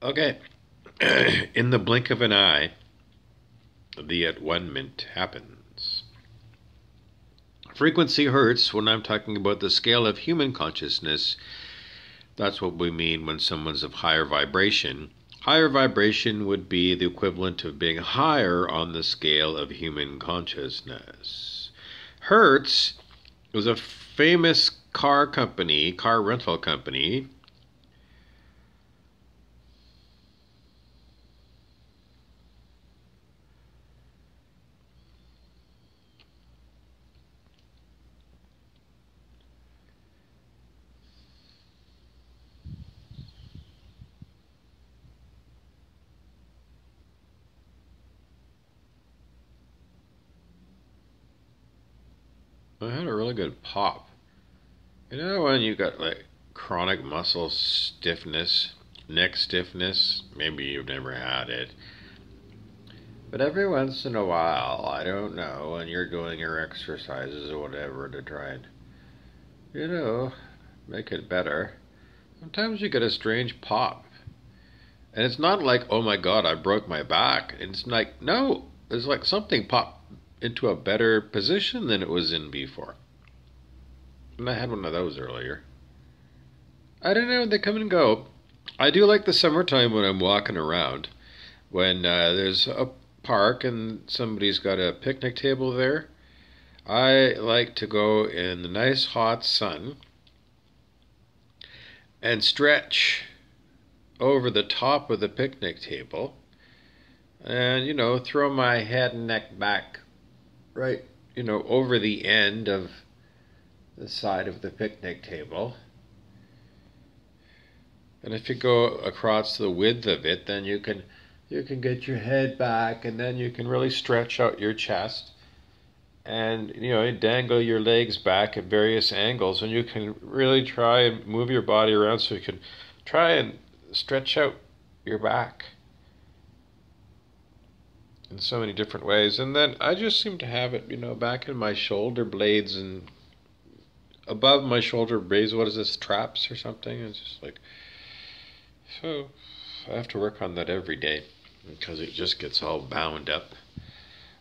Okay. In the blink of an eye, the at-one-ment happens. Frequency hertz, when I'm talking about the scale of human consciousness, that's what we mean when someone's of higher vibration. Higher vibration would be the equivalent of being higher on the scale of human consciousness. Hertz was a famous car rental company. I had a really good pop. You know when you got like chronic muscle stiffness, neck stiffness? Maybe you've never had it. But every once in a while, I don't know, when you're doing your exercises or whatever to try and, you know, make it better, sometimes you get a strange pop. And it's not like, oh my god, I broke my back. It's like, no, it's like something popped into a better position than it was in before. And I had one of those earlier. I don't know, they come and go. I do like the summertime when I'm walking around. When there's a park and somebody's got a picnic table there, I like to go in the nice hot sun and stretch over the top of the picnic table and, throw my head and neck back right, over the end of the side of the picnic table. And if you go across the width of it, then you can get your head back, and then you can really stretch out your chest, and dangle your legs back at various angles, and you can really try and move your body around so you can try and stretch out your back in so many different ways. And then I just seem to have it, back in my shoulder blades and above my shoulder blades. What is this, traps or something? It's just like, so I have to work on that every day because it just gets all bound up,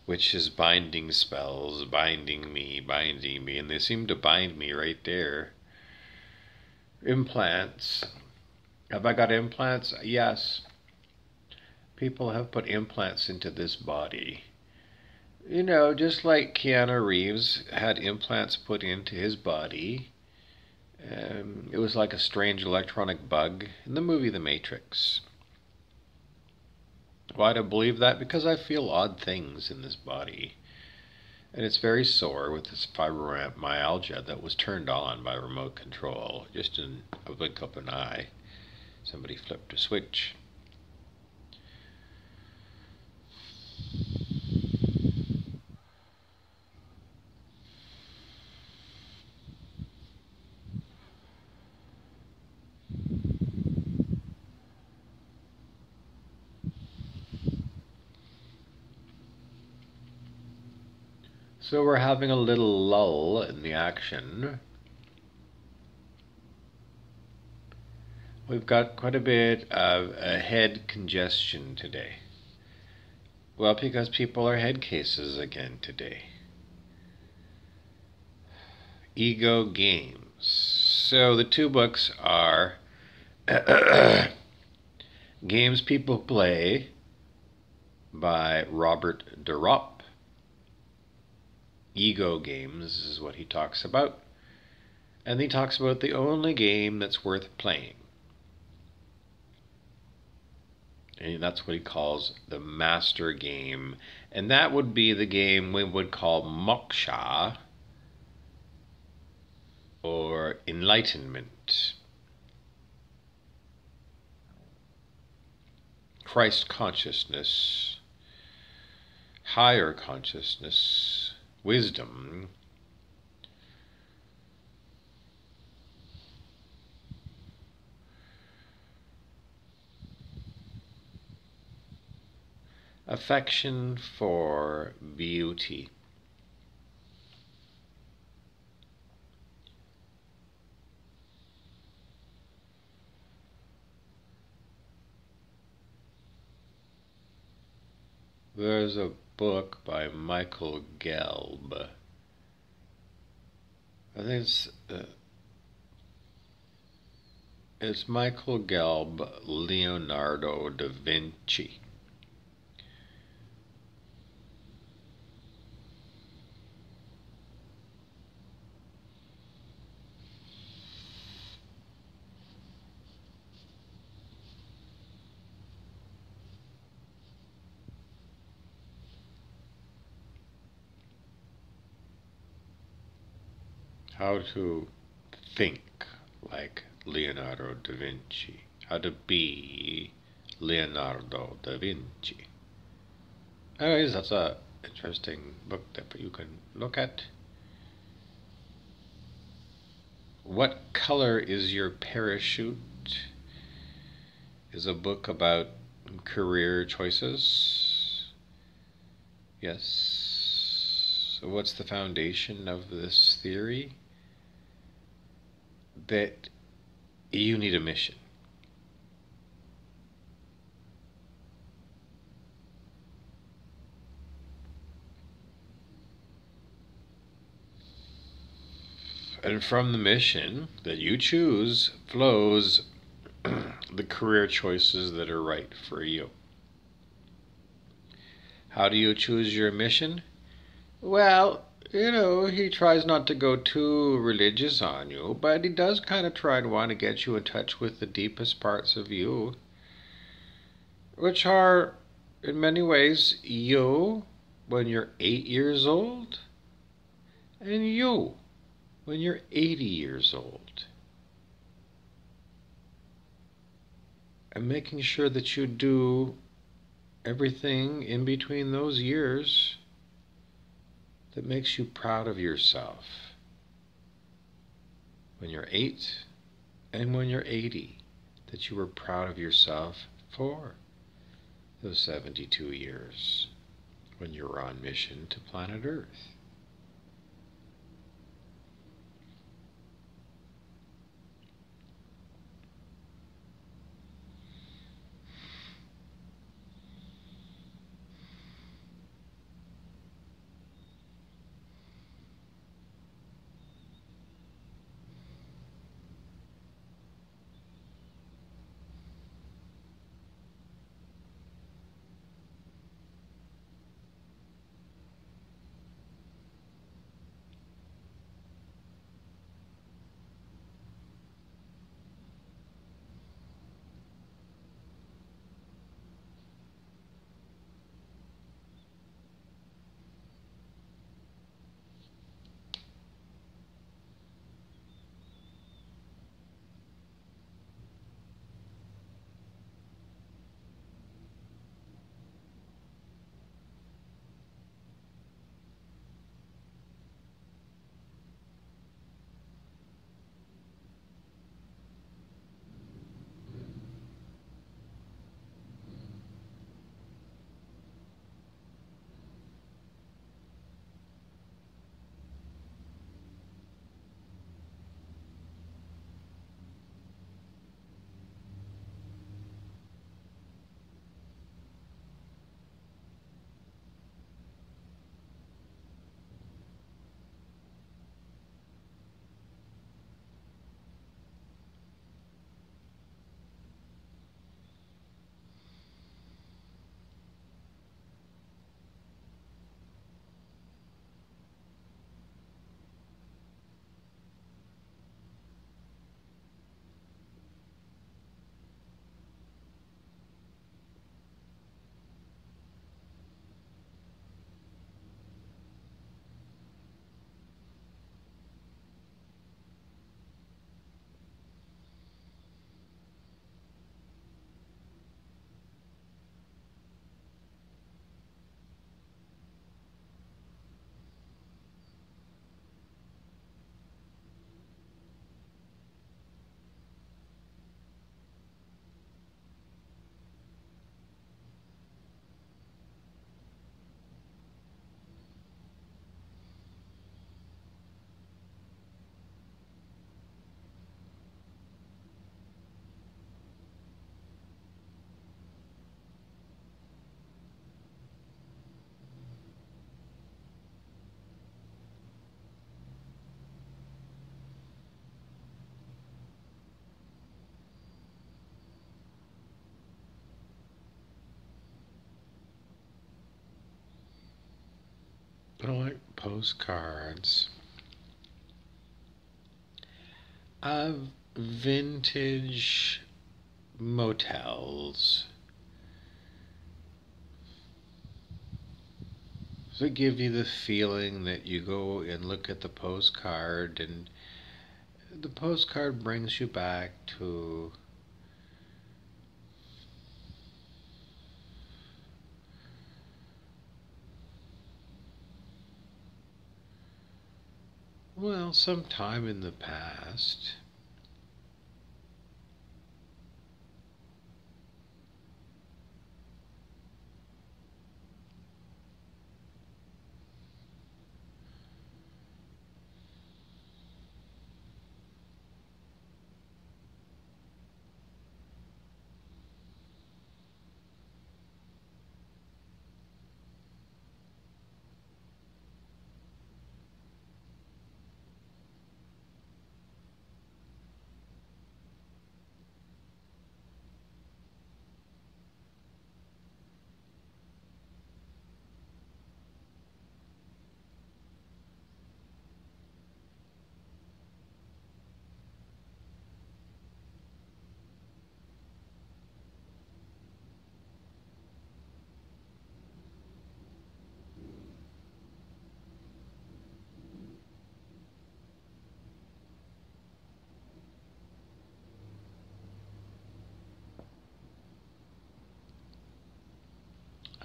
which is binding spells, binding me, and they seem to bind me right there. Implants. Have I got implants? Yes. People have put implants into this body. Just like Keanu Reeves had implants put into his body. It was like a strange electronic bug in the movie The Matrix. Why do I believe that? Because I feel odd things in this body. And it's very sore with this fibromyalgia that was turned on by remote control. Just in a blink of an eye, somebody flipped a switch. So we're having a little lull in the action. We've got quite a bit of head congestion today. Well, because people are head cases again today. Ego Games. So the two books are Games People Play by Robert Duropp. Ego Games is what he talks about. And he talks about the only game that's worth playing. And that's what he calls the master game. And that would be the game we would call moksha, or enlightenment. Christ consciousness, higher consciousness, wisdom. Affection for beauty. There's a book by Michael Gelb. I think it's Michael Gelb, Leonardo da Vinci. How to think like Leonardo da Vinci. How to be Leonardo da Vinci. Anyways, that's a interesting book that you can look at. What Color is Your Parachute is a book about career choices. Yes. So what's the foundation of this theory? That you need a mission. And from the mission that you choose flows the career choices that are right for you. How do you choose your mission? Well, he tries not to go too religious on you, but he does kind of try to want to get you in touch with the deepest parts of you, which are, in many ways, you when you're 8 years old, and you when you're 80 years old. And making sure that you do everything in between those years that makes you proud of yourself. When you're 8 and when you're 80, that you were proud of yourself for those 72 years when you were on mission to planet Earth. I like postcards of vintage motels. Does it give you the feeling that you go and look at the postcard and the postcard brings you back to some time in the past?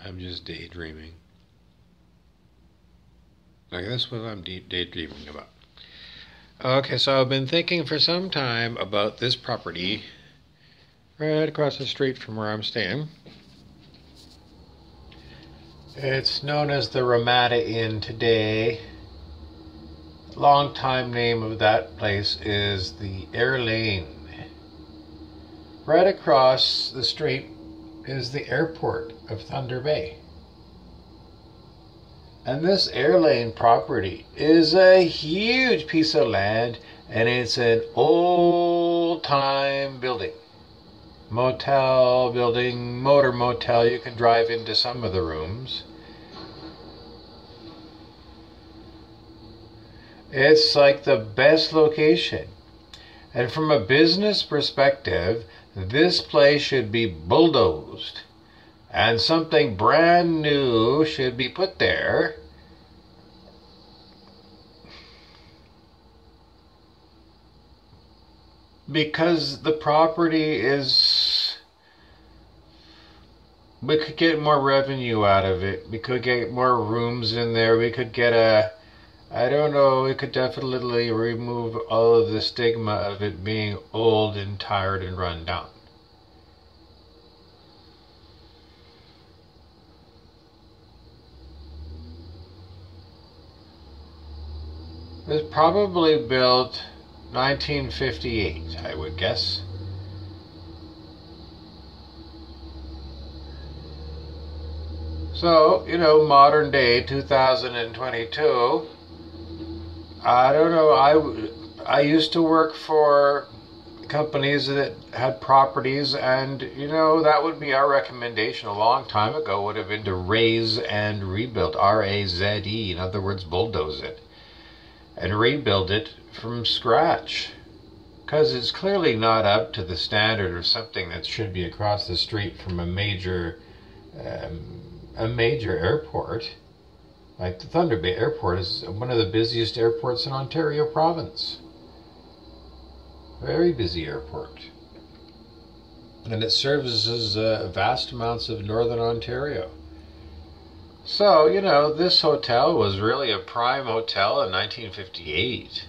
I'm just daydreaming. Like, that's what I'm daydreaming about. Okay, so I've been thinking for some time about this property right across the street from where I'm staying. It's known as the Ramada Inn today. Long time name of that place is the Air Lane. Right across the street is the airport of Thunder Bay. And this Air Lane property is a huge piece of land, and it's an old-time building. Motel building, motor motel. You can drive into some of the rooms. It's like the best location. And from a business perspective, this place should be bulldozed. And something brand new should be put there. Because the property is... we could get more revenue out of it. We could get more rooms in there. We could get I don't know, we could definitely remove all of the stigma of it being old and tired and run down. It was probably built 1958, I would guess. So, modern day, 2022, I don't know, I used to work for companies that had properties, and, that would be our recommendation a long time ago, would have been to raze and rebuild, R-A-Z-E, in other words, bulldoze it. And rebuild it from scratch, because it's clearly not up to the standard of something that should be across the street from a major airport. Like the Thunder Bay Airport is one of the busiest airports in Ontario province. Very busy airport, and it services vast amounts of northern Ontario. So, this hotel was really a prime hotel in 1958.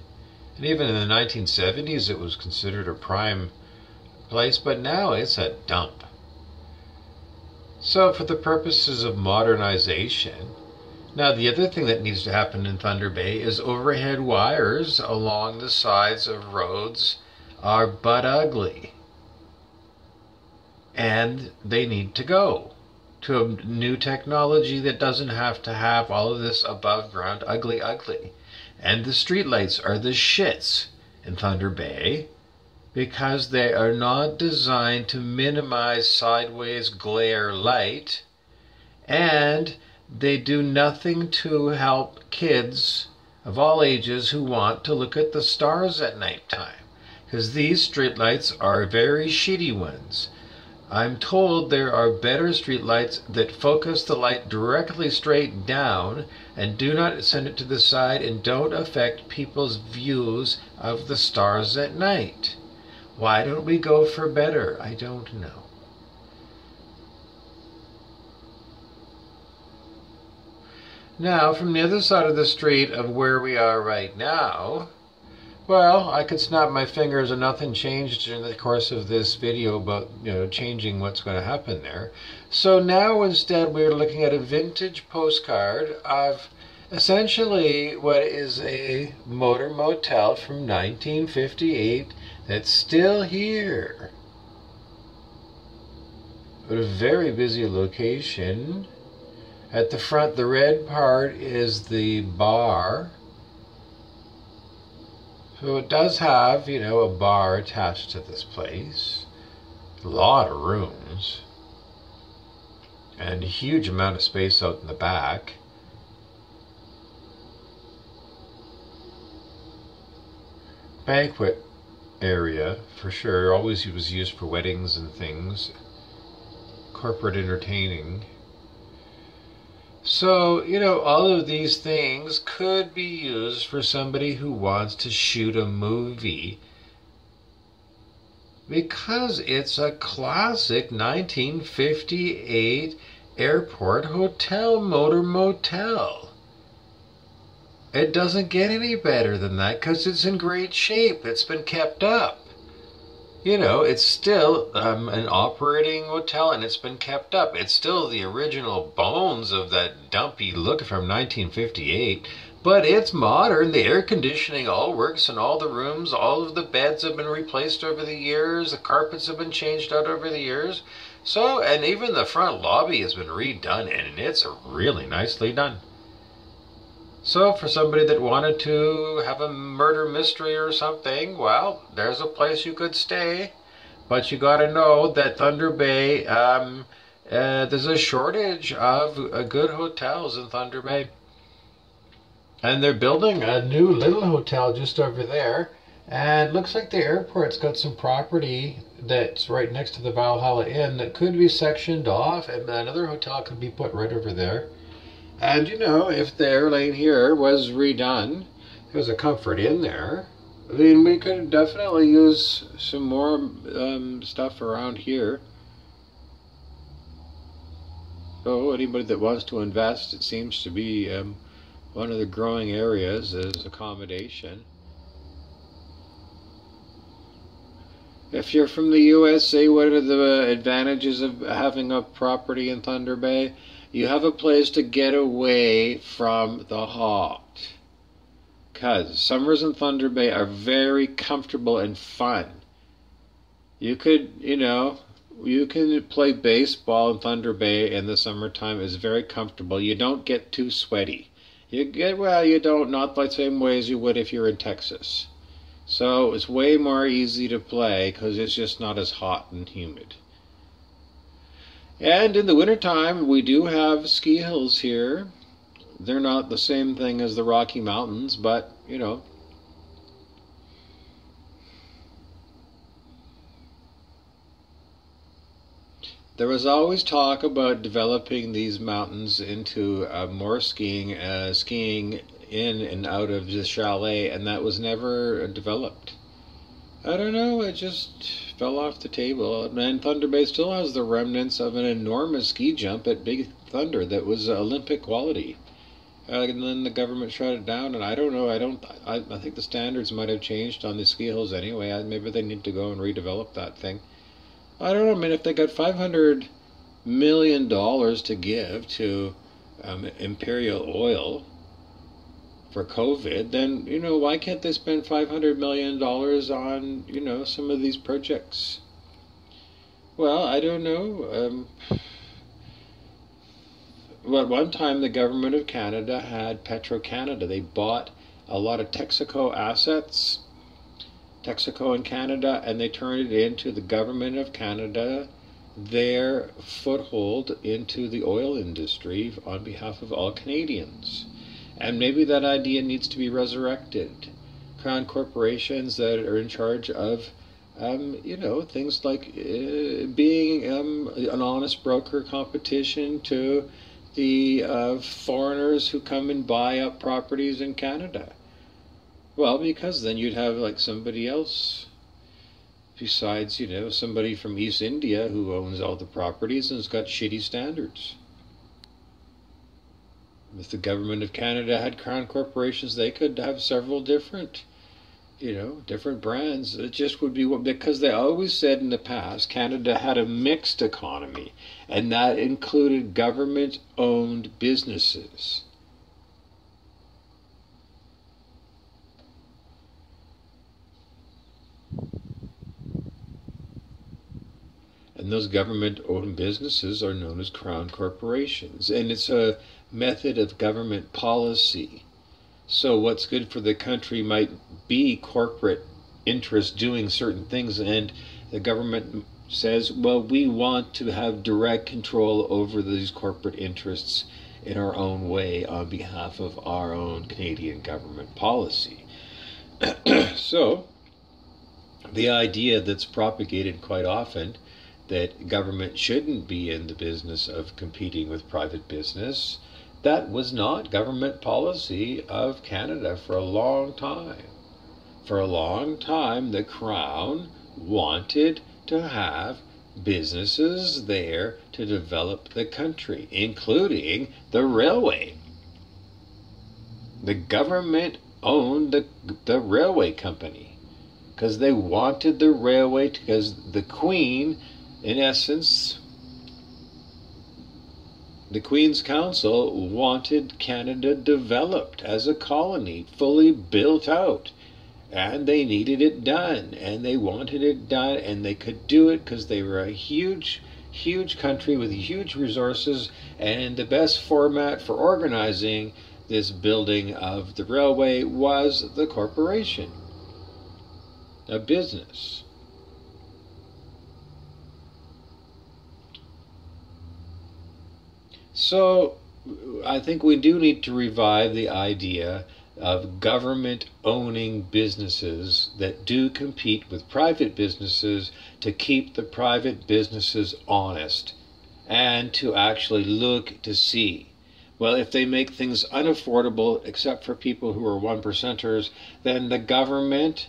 And even in the 1970s, it was considered a prime place, but now it's a dump. So, for the purposes of modernization, now the other thing that needs to happen in Thunder Bay is overhead wires along the sides of roads are butt ugly. And they need to go to a new technology that doesn't have to have all of this above ground ugly. And the streetlights are the shits in Thunder Bay because they are not designed to minimize sideways glare light, and they do nothing to help kids of all ages who want to look at the stars at nighttime, because these streetlights are very shitty ones. I'm told there are better streetlights that focus the light directly straight down and do not send it to the side and don't affect people's views of the stars at night. Why don't we go for better? I don't know. Now, from the other side of the street of where we are right now, well, I could snap my fingers and nothing changed during the course of this video about, changing what's going to happen there. So now instead we're looking at a vintage postcard of essentially what is a motor motel from 1958 that's still here. But a very busy location. At the front, the red part is the bar. So it does have, a bar attached to this place. A lot of rooms. And a huge amount of space out in the back. Banquet area, for sure. Always was used for weddings and things. Corporate entertaining. So, all of these things could be used for somebody who wants to shoot a movie, because it's a classic 1958 airport hotel, motor motel. It doesn't get any better than that because it's in great shape. It's been kept up. It's still an operating hotel, and it's been kept up. It's still the original bones of that dumpy look from 1958, but it's modern. The air conditioning all works in all the rooms. All of the beds have been replaced over the years. The carpets have been changed out over the years. So, and even the front lobby has been redone, and it's really nicely done. So for somebody that wanted to have a murder mystery or something, well, there's a place you could stay. But you got to know that Thunder Bay, there's a shortage of good hotels in Thunder Bay. And they're building a new little hotel just over there. And it looks like the airport's got some property that's right next to the Valhalla Inn that could be sectioned off, and another hotel could be put right over there. And if the airlane here was redone, there's a Comfort Inn there. I mean, we could definitely use some more stuff around here. So anybody that wants to invest, it seems to be one of the growing areas is accommodation. If you're from the USA, what are the advantages of having a property in Thunder Bay? You have a place to get away from the hot. Because summers in Thunder Bay are very comfortable and fun. You could, you can play baseball in Thunder Bay in the summertime. It's very comfortable. You don't get too sweaty. You don't, not the same way as you would if you're in Texas. So it's way more easy to play because it's just not as hot and humid. And in the wintertime, we do have ski hills here. They're not the same thing as the Rocky Mountains, but, There was always talk about developing these mountains into more skiing in and out of the chalet, and that was never developed. I don't know, it just fell off the table. And Thunder Bay still has the remnants of an enormous ski jump at Big Thunder that was Olympic quality. And then the government shut it down, and I don't know, I think the standards might have changed on the ski hills anyway. Maybe they need to go and redevelop that thing. I don't know, I mean, if they got $500 million to give to Imperial Oil for COVID, then, why can't they spend $500 million on, some of these projects? Well, I don't know. At one time, the government of Canada had Petro-Canada. They bought a lot of Texaco assets, Texaco in Canada, and they turned it into the government of Canada their foothold into the oil industry on behalf of all Canadians. And maybe that idea needs to be resurrected. Crown corporations that are in charge of, things like being an honest broker competition to the foreigners who come and buy up properties in Canada. Well, because then you'd have like somebody else besides, somebody from East India who owns all the properties and has got shitty standards. If the government of Canada had crown corporations, they could have several different brands. It just would be, because they always said in the past Canada had a mixed economy, and that included government-owned businesses. And those government-owned businesses are known as crown corporations. And it's a method of government policy. So what's good for the country might be corporate interests doing certain things, and the government says, well, we want to have direct control over these corporate interests in our own way on behalf of our own Canadian government policy. So the idea that's propagated quite often that government shouldn't be in the business of competing with private business, that was not government policy of Canada for a long time. For a long time, the Crown wanted to have businesses there to develop the country, including the railway. The government owned the railway company because they wanted the railway, because the Queen, in essence, the Queen's Council wanted Canada developed as a colony, fully built out. And they needed it done, and they wanted it done, and they could do it because they were a huge, huge country with huge resources, and the best format for organizing this building of the railway was the corporation, a business. So I think we do need to revive the idea of government owning businesses that do compete with private businesses to keep the private businesses honest, and to actually look to see, well, if they make things unaffordable except for people who are one percenters, then the government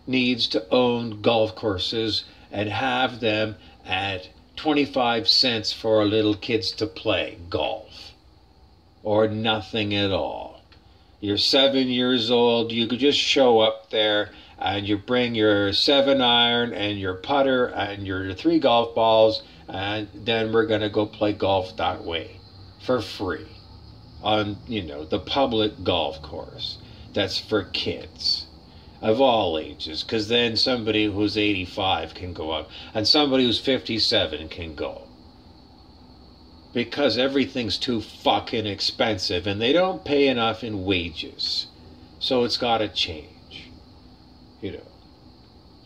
needs to own golf courses and have them at 25 cents for little kids to play golf, or nothing at all. You're 7 years old, you could just show up there and you bring your 7-iron and your putter and your 3 golf balls, and then we're going to go play golf that way for free on, the public golf course. That's for kids of all ages, because then somebody who's 85 can go out and somebody who's 57 can go. Because everything's too fucking expensive and they don't pay enough in wages. So it's got to change.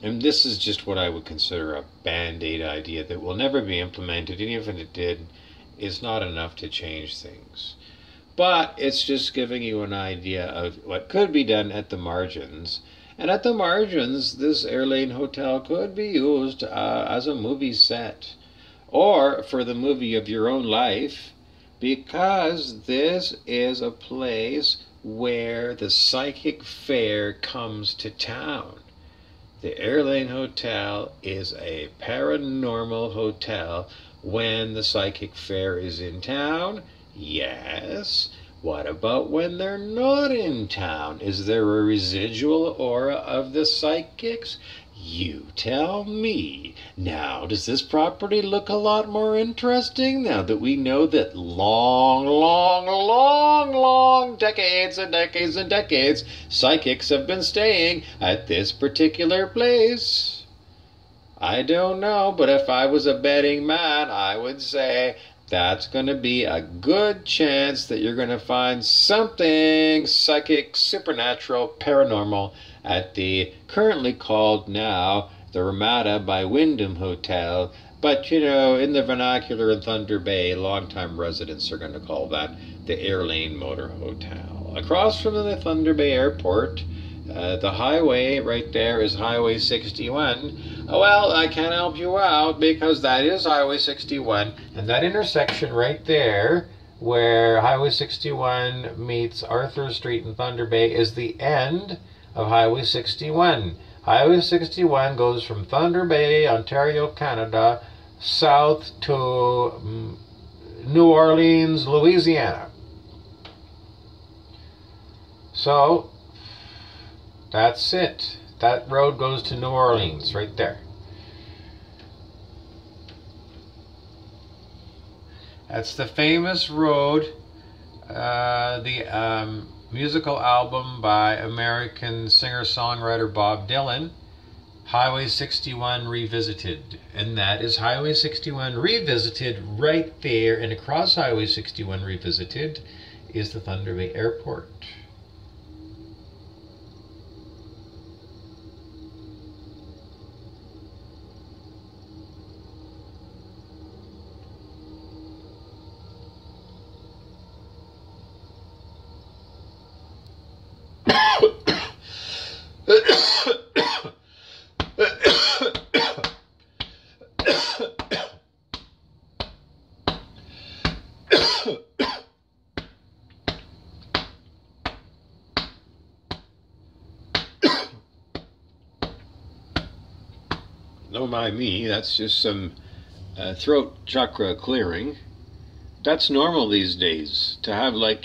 And this is just what I would consider a band-aid idea that will never be implemented, and even if it did, it's not enough to change things. But it's just giving you an idea of what could be done at the margins. And at the margins, this Air Lane Hotel could be used as a movie set, or for the movie of your own life, because this is a place where the psychic fair comes to town. The Air Lane Hotel is a paranormal hotel when the psychic fair is in town. Yes. What about when they're not in town? Is there a residual aura of the psychics? You tell me. Now, does this property look a lot more interesting now that we know that long decades and decades and decades, psychics have been staying at this particular place? I don't know, but if I was a betting man, I would say that's going to be a good chance that you're going to find something psychic, supernatural, paranormal at the currently called now the Ramada by Wyndham Hotel But, you know, in the vernacular in Thunder Bay, longtime residents are going to call that the Airlane Motor Hotel. Across from the Thunder Bay Airport, the highway right there is Highway 61. Well, I can help you out because that is Highway 61. And that intersection right there, where Highway 61 meets Arthur Street in Thunder Bay, is the end of Highway 61. Highway 61 goes from Thunder Bay, Ontario, Canada, south to New Orleans, Louisiana. So, that's it. That road goes to New Orleans, right there. That's the famous road, the musical album by American singer-songwriter Bob Dylan, Highway 61 Revisited. And that is Highway 61 Revisited right there. And across Highway 61 Revisited is the Thunder Bay Airport. Don't mind me, that's just some throat chakra clearing. That's normal these days, to have like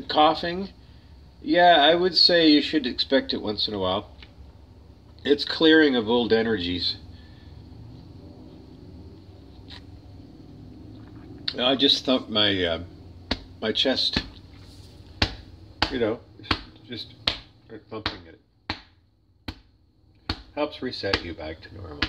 coughing. Yeah, I would say you should expect it once in a while. It's clearing of old energies. I just thumped my my chest. You know, just thumping it. Helps reset you back to normal.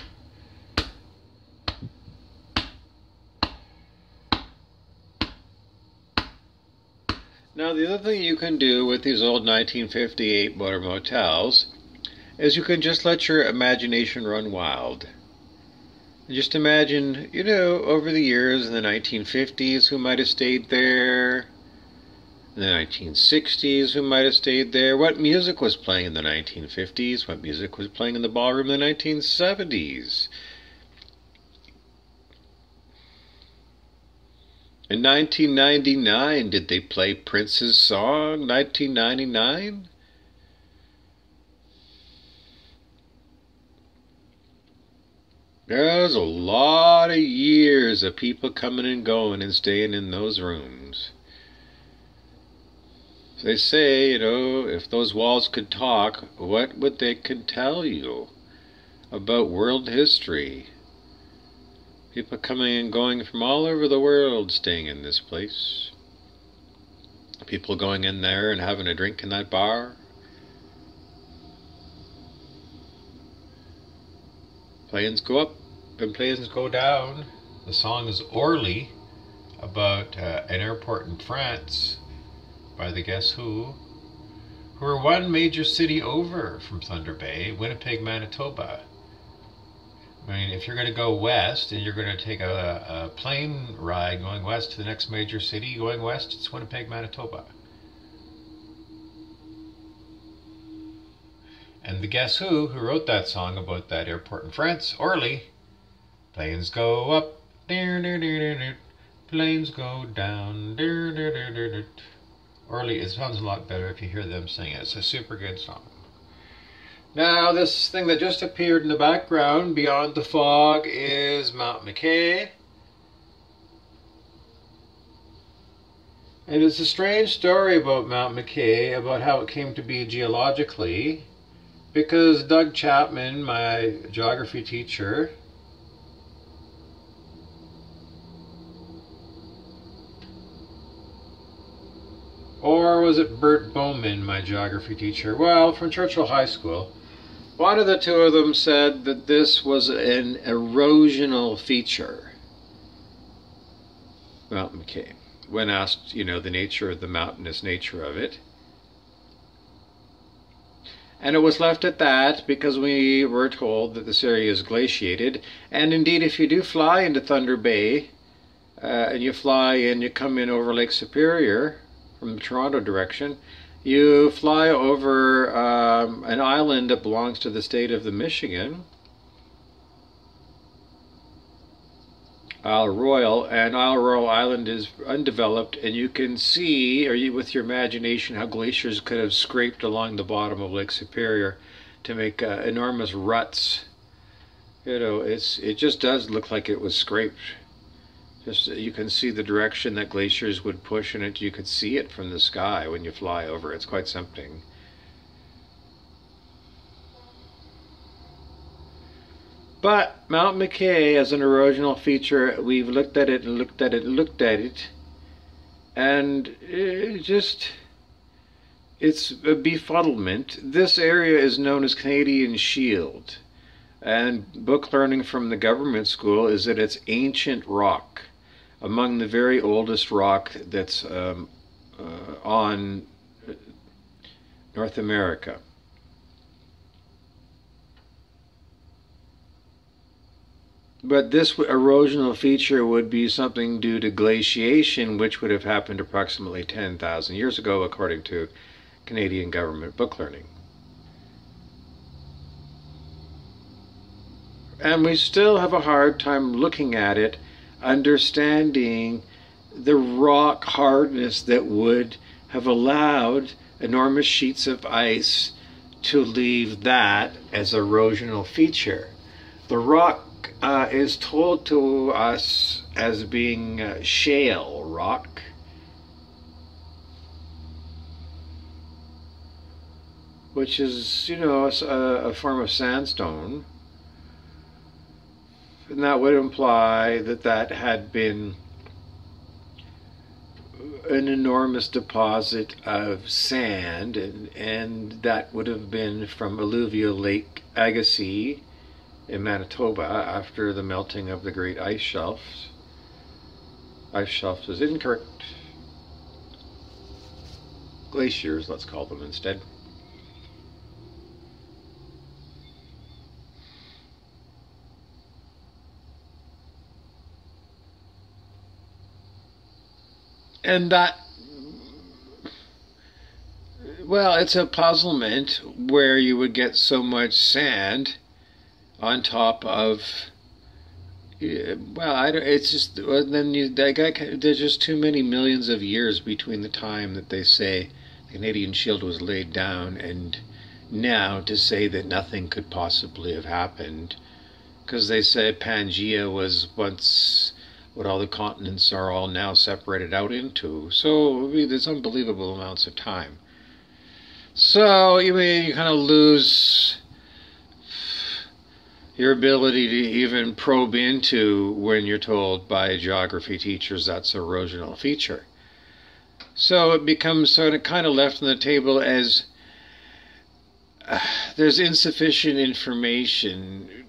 Now, the other thing you can do with these old 1958 motor motels is you can just let your imagination run wild. Just imagine, you know, over the years in the 1950s who might have stayed there, in the 1960s who might have stayed there, what music was playing in the 1950s, what music was playing in the ballroom in the 1970s. In 1999, did they play Prince's song, 1999? There's a lot of years of people coming and going and staying in those rooms. They say, you know, if those walls could talk, what would they could tell you about world history? People coming and going from all over the world staying in this place. People going in there and having a drink in that bar. Planes go up and planes go down. The song is Orly, about an airport in France by the Guess Who are one major city over from Thunder Bay, Winnipeg, Manitoba. I mean, if you're going to go west and you're going to take a plane ride going west to the next major city going west, it's Winnipeg, Manitoba. And the Guess Who wrote that song about that airport in France, Orly. Planes go up, planes go down. Orly, it sounds a lot better if you hear them sing it. It's a super good song. Now, this thing that just appeared in the background beyond the fog is Mount McKay. And it's a strange story about Mount McKay, about how it came to be geologically, because Doug Chapman, my geography teacher, or was it Bert Bowman, my geography teacher? Well, from Churchill High School. One of the two of them said that this was an erosional feature, Mount McKay. When asked, you know, the nature of the mountainous nature of it. And it was left at that because we were told that this area is glaciated. And indeed, if you do fly into Thunder Bay, and you fly and you come in over Lake Superior from the Toronto direction, you fly over an island that belongs to the state of the Michigan, Isle Royal, and Isle Royal Island is undeveloped, and you can see, with your imagination, how glaciers could have scraped along the bottom of Lake Superior to make enormous ruts. You know, it just does look like it was scraped. Just you can see the direction that glaciers would push in it. You could see it from the sky when you fly over. It's quite something. But Mount McKay as an erosional feature, we've looked at it and looked at it and looked at it, and it's a befuddlement. This area is known as Canadian Shield, and book learning from the government school is that it's ancient rock, among the very oldest rock that's on North America. But this erosional feature would be something due to glaciation, which would have happened approximately 10,000 years ago, according to Canadian government book learning. And we still have a hard time looking at it, understanding the rock hardness that would have allowed enormous sheets of ice to leave that as erosional feature. The rock is told to us as being shale rock, which is, you know, a form of sandstone, and that would imply that that had been an enormous deposit of sand, and that would have been from alluvial Lake Agassiz in Manitoba after the melting of the great ice shelves. Ice shelves is incorrect. Glaciers, let's call them instead. And that, well, it's a puzzlement where you would get so much sand on top of, well, it's just, then there's just too many millions of years between the time that they say the Canadian Shield was laid down and now to say that nothing could possibly have happened, because they said Pangea was once what all the continents are all now separated out into. So there's unbelievable amounts of time. So you kind of lose your ability to even probe into when you're told by geography teachers that's an erosional feature. So it becomes sort of kind of left on the table as there's insufficient information.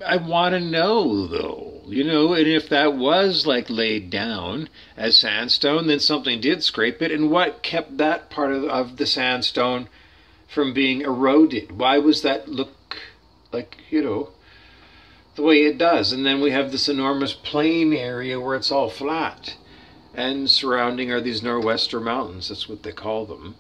I want to know, though, and if that was like laid down as sandstone, then something did scrape it, and what kept that part of the sandstone from being eroded? Why was that look like, the way it does? And then we have this enormous plain area where it's all flat, and surrounding are these Nor'Wester Mountains. That's what they call them.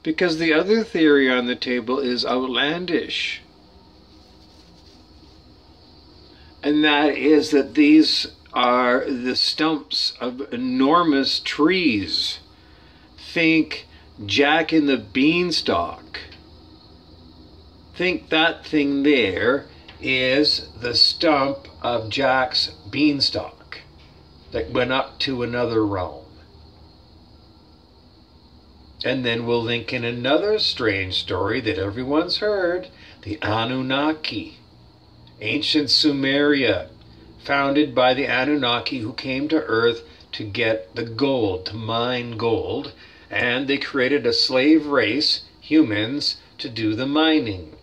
Because the other theory on the table is outlandish. And that is that these are the stumps of enormous trees. Think Jack and the Beanstalk. Think that thing there is the stump of Jack's beanstalk that went up to another realm. And then we'll link in another strange story that everyone's heard, the Anunnaki. Ancient Sumeria, founded by the Anunnaki who came to Earth to get the gold, to mine gold, and they created a slave race, humans, to do the mining.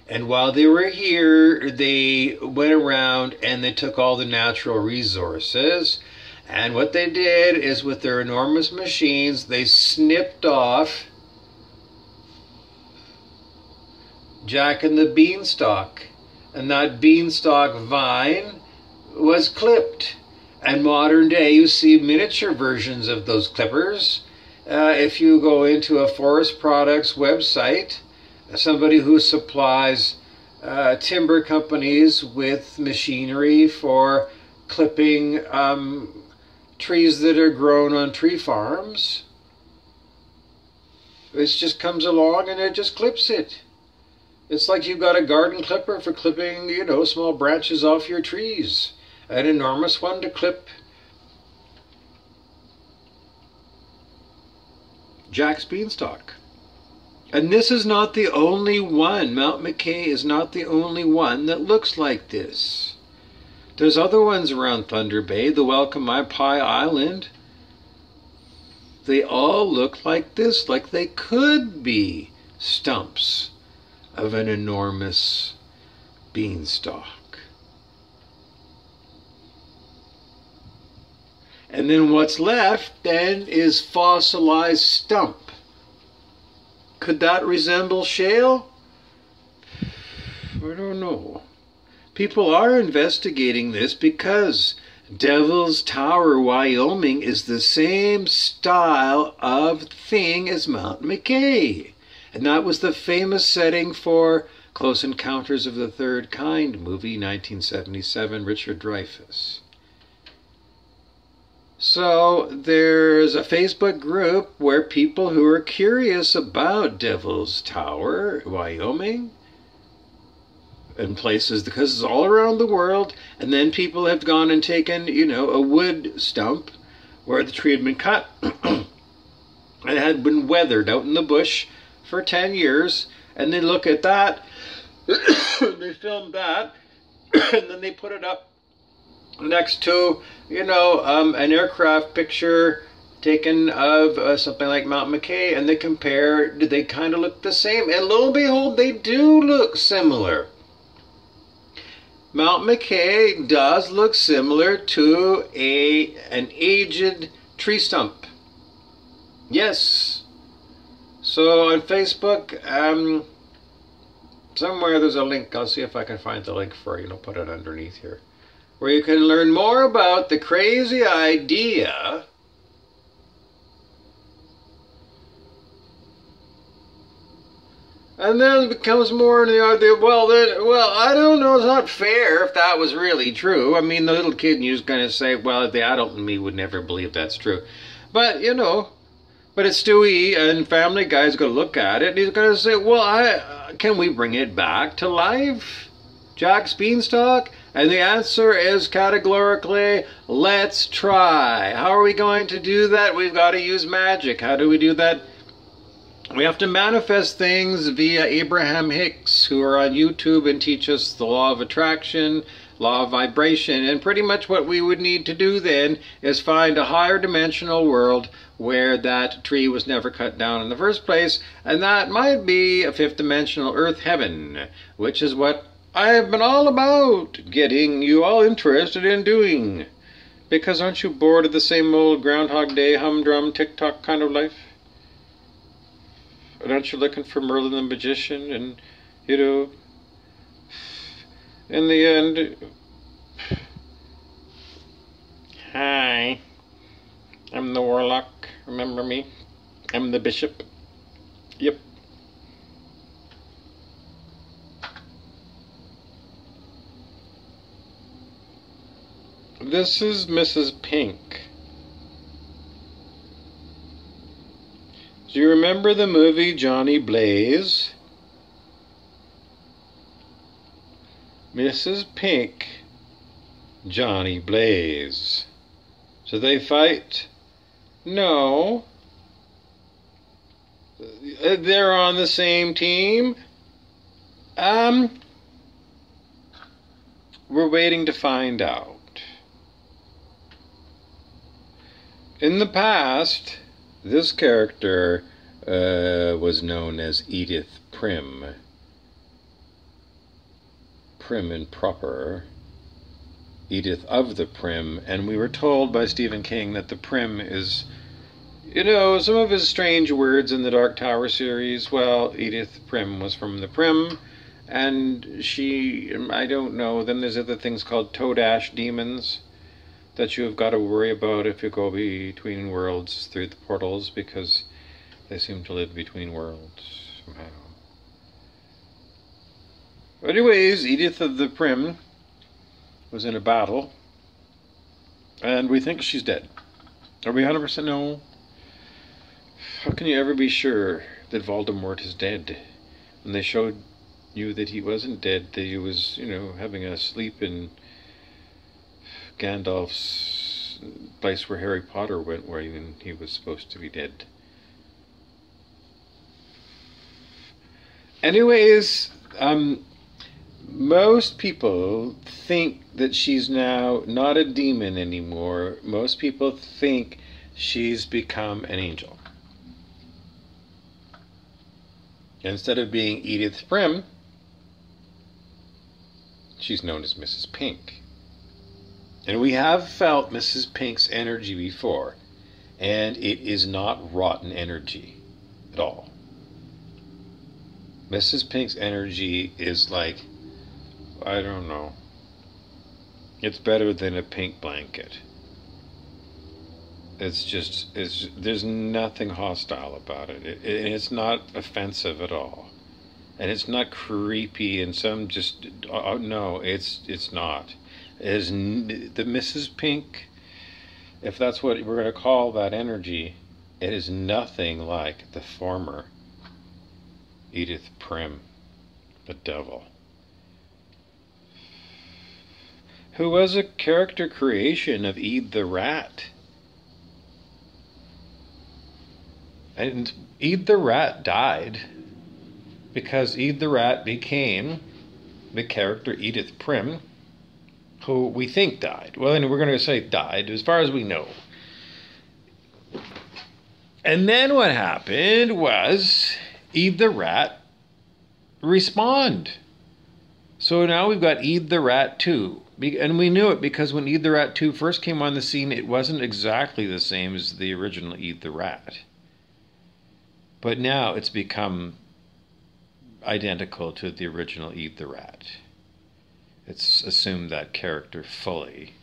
And while they were here, they went around and they took all the natural resources. And what they did is with their enormous machines, they snipped off Jack and the Beanstalk. And that beanstalk vine was clipped. And modern day, you see miniature versions of those clippers. If you go into a Forest Products website, somebody who supplies timber companies with machinery for clipping trees that are grown on tree farms, it just comes along and it just clips it. It's like you've got a garden clipper for clipping, small branches off your trees. An enormous one to clip Jack's beanstalk. And this is not the only one. Mount McKay is not the only one that looks like this. There's other ones around Thunder Bay, the Welcome Pie Island. They all look like this, like they could be stumps of an enormous beanstalk. And then what's left then is fossilized stump. Could that resemble shale? I don't know. People are investigating this because Devil's Tower, Wyoming is the same style of thing as Mount McKay. And that was the famous setting for Close Encounters of the Third Kind movie, 1977, Richard Dreyfuss. So there's a Facebook group where people who are curious about Devil's Tower, Wyoming, and places, because it's all around the world, and then people have gone and taken, a wood stump where the tree had been cut and it had been weathered out in the bush for 10 years, and they look at that, they filmed that, and then they put it up next to, an aircraft picture taken of something like Mount McKay, and they compare, do they kind of look the same? And lo and behold, they do look similar. Mount McKay does look similar to an aged tree stump. Yes. So on Facebook, somewhere there's a link. I'll see if I can find the link for you. Put it underneath here, where you can learn more about the crazy idea and then it becomes more in the idea, well, I don't know, it's not fair if that was really true. I mean, the little kid in you is going to say, well, the adult in me would never believe that's true. But, but it's Stewie and Family Guy's going to look at it and he's going to say, well, can we bring it back to life? Jack's Beanstalk? And the answer is categorically, let's try. How are we going to do that? We've got to use magic. How do we do that? We have to manifest things via Abraham Hicks, who are on YouTube and teach us the law of attraction, law of vibration. And pretty much what we would need to do then is find a higher dimensional world where that tree was never cut down in the first place. And that might be a fifth dimensional earth heaven, which is what I've been all about getting you all interested in doing. Because aren't you bored of the same old Groundhog Day, humdrum, TikTok kind of life? And aren't you looking for Merlin the Magician? And, in the end... Hi. I'm the Warlock. Remember me? I'm the Bishop. Yep. This is Mrs. Pink. Do you remember the movie Johnny Blaze? Mrs. Pink, Johnny Blaze. So they fight? No. They're on the same team? We're waiting to find out. In the past, this character was known as Edith Prim. prim and proper, Edith of the Prim, and we were told by Stephen King that the Prim is, some of his strange words in the Dark Tower series. Well, Edith Prim was from the Prim, and she, I don't know, then there's other things called Toadash demons that you have got to worry about if you go between worlds through the portals, because they seem to live between worlds somehow. Anyways, Edith of the Prim was in a battle, and we think she's dead. Are we 100% no? How can you ever be sure that Voldemort is dead when they showed you that he wasn't dead, that he was, having a sleep in Gandalf's place where Harry Potter went, where he was supposed to be dead? Anyways, most people think that she's now not a demon anymore. Most people think she's become an angel. Instead of being Edith Prim, she's known as Mrs. Pink. And we have felt Mrs. Pink's energy before, and it is not rotten energy at all. Mrs. Pink's energy is like, I don't know. It's better than a pink blanket. There's nothing hostile about it. It's not offensive at all. And it's not creepy and no, it's not. The Mrs. Pink, if that's what we're going to call that energy, it is nothing like the former Edith Prim, the devil, who was a character creation of Ede the Rat. And Ede the Rat died because Ede the Rat became the character Edith Prim, who we think died. Well, and we're going to say died, as far as we know. And then what happened was Ede the Rat respawned. So now we've got Ede the Rat 2. And we knew it because when Ede the Rat 2 first came on the scene, it wasn't exactly the same as the original Ede the Rat. But now it's become identical to the original Ede the Rat. It's assumed that character fully.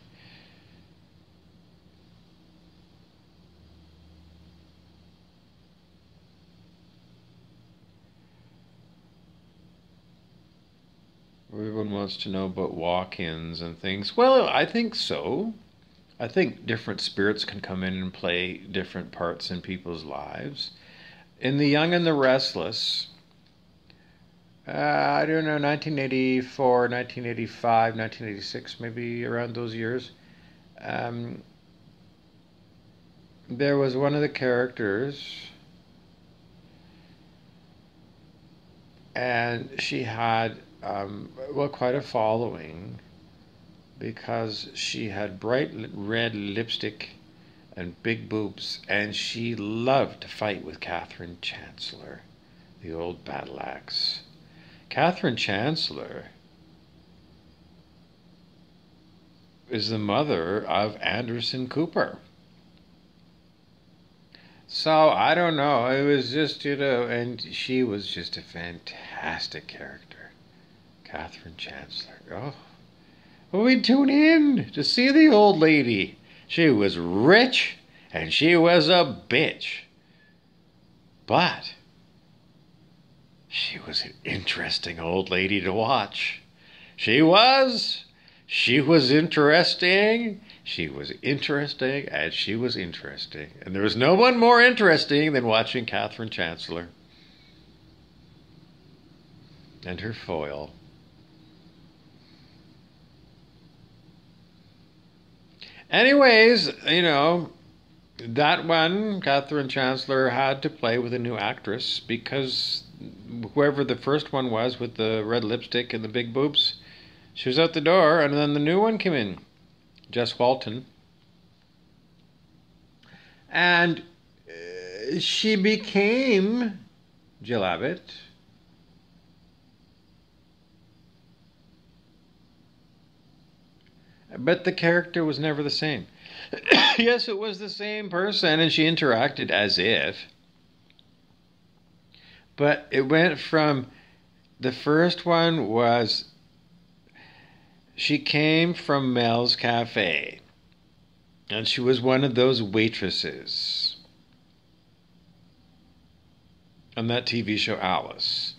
Everyone wants to know about walk-ins and things. Well, I think so. I think different spirits can come in and play different parts in people's lives. In The Young and the Restless, I don't know, 1984, 1985, 1986, maybe around those years, there was one of the characters, and she had, quite a following, because she had bright red lipstick and big boobs, and she loved to fight with Catherine Chancellor, the old battle axe. Catherine Chancellor is the mother of Anderson Cooper. So, I don't know, it was just, and she was just a fantastic character. Catherine Chancellor. Oh, well, we'd tune in to see the old lady. She was rich, and she was a bitch. But she was an interesting old lady to watch. She was interesting. She was interesting, and she was interesting. And there was no one more interesting than watching Catherine Chancellor and her foil. Anyways, that one, Catherine Chancellor, had to play with a new actress because whoever the first one was with the red lipstick and the big boobs, she was out the door, and then the new one came in, Jess Walton. And she became Jill Abbott. But the character was never the same. Yes, it was the same person, and she interacted as if. But it went from, the first one was, she came from Mel's Cafe, and she was one of those waitresses on that TV show Alice.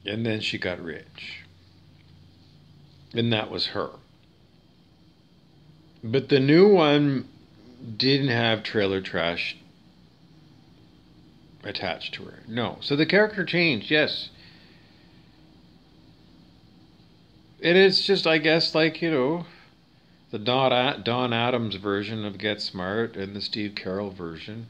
And then she got rich. And that was her. But the new one didn't have trailer trash attached to her. No. So the character changed, yes. And it's just, I guess, like, you know, the Don Adams version of Get Smart and the Steve Carell version.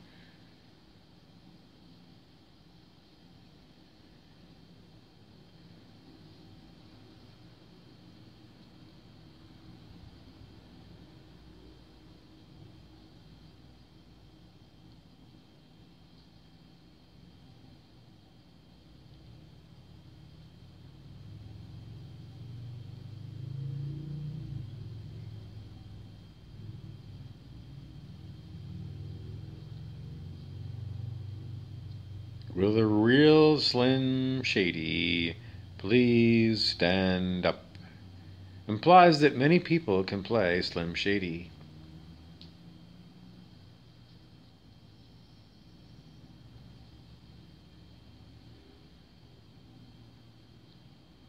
Will the real Slim Shady please stand up? Implies that many people can play Slim Shady.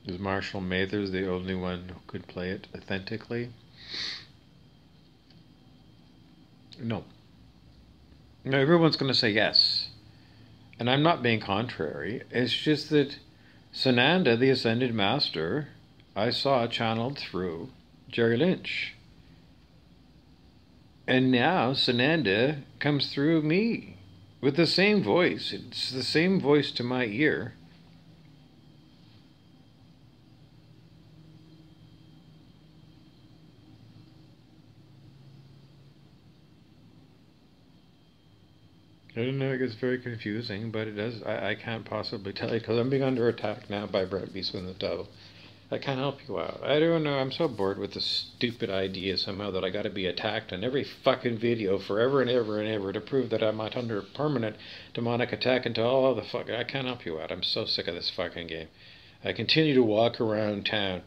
Is Marshall Mathers the only one who could play it authentically? No. No, everyone's going to say yes. And I'm not being contrary. It's just that Sananda, the Ascended Master, I saw channeled through Jerry Lynch. And now Sananda comes through me with the same voice. It's the same voice to my ear. I don't know, it gets very confusing, but it does. I can't possibly tell you because I'm being under attack now by Brett Beeson the Devil. I can't help you out. I don't know, I'm so bored with this stupid idea somehow that I gotta be attacked on every fucking video forever and ever and ever to prove that I'm not under permanent demonic attack until all the fuck. I can't help you out. I'm so sick of this fucking game. I continue to walk around town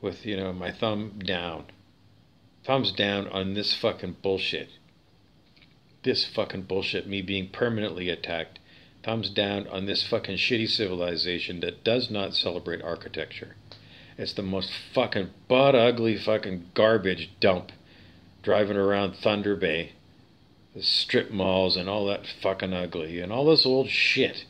with, you know, my thumb down. Thumbs down on this fucking bullshit. This fucking bullshit, me being permanently attacked. Thumbs down on this fucking shitty civilization that does not celebrate architecture. It's the most fucking butt ugly fucking garbage dump driving around Thunder Bay. The strip malls and all that fucking ugly and all this old shit.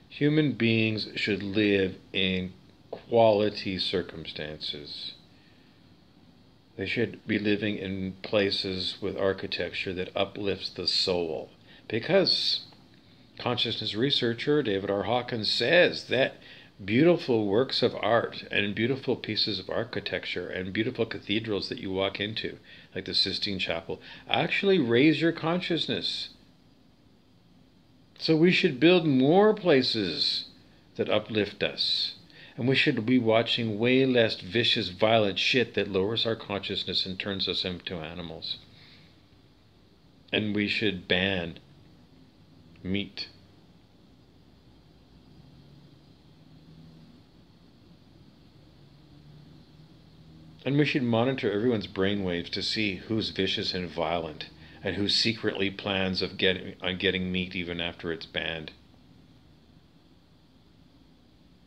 Human beings should live in quality circumstances. They should be living in places with architecture that uplifts the soul. Because consciousness researcher David R. Hawkins says that beautiful works of art and beautiful pieces of architecture and beautiful cathedrals that you walk into, like the Sistine Chapel, actually raise your consciousness. So we should build more places that uplift us. And we should be watching way less vicious, violent shit that lowers our consciousness and turns us into animals. And we should ban meat. And we should monitor everyone's brainwaves to see who's vicious and violent and who secretly plans on getting meat even after it's banned.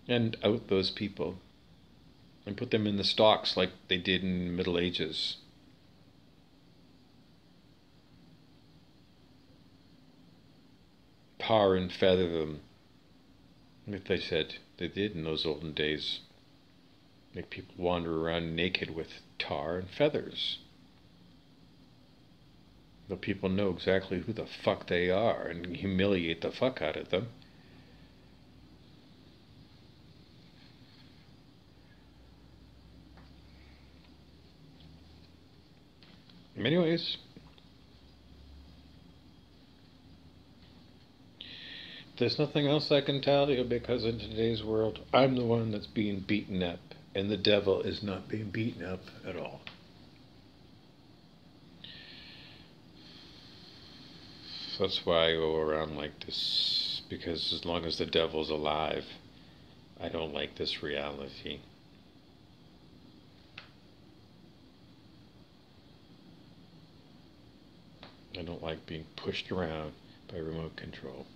And out those people and put them in the stocks like they did in the Middle Ages. Tar and feather them, like they said they did in those olden days. Make people wander around naked with tar and feathers. The people know exactly who the fuck they are and humiliate the fuck out of them. Anyways, there's nothing else I can tell you, because in today's world, I'm the one that's being beaten up, and the devil is not being beaten up at all. That's why I go around like this, because as long as the devil's alive, I don't like this reality. I don't like being pushed around by remote control.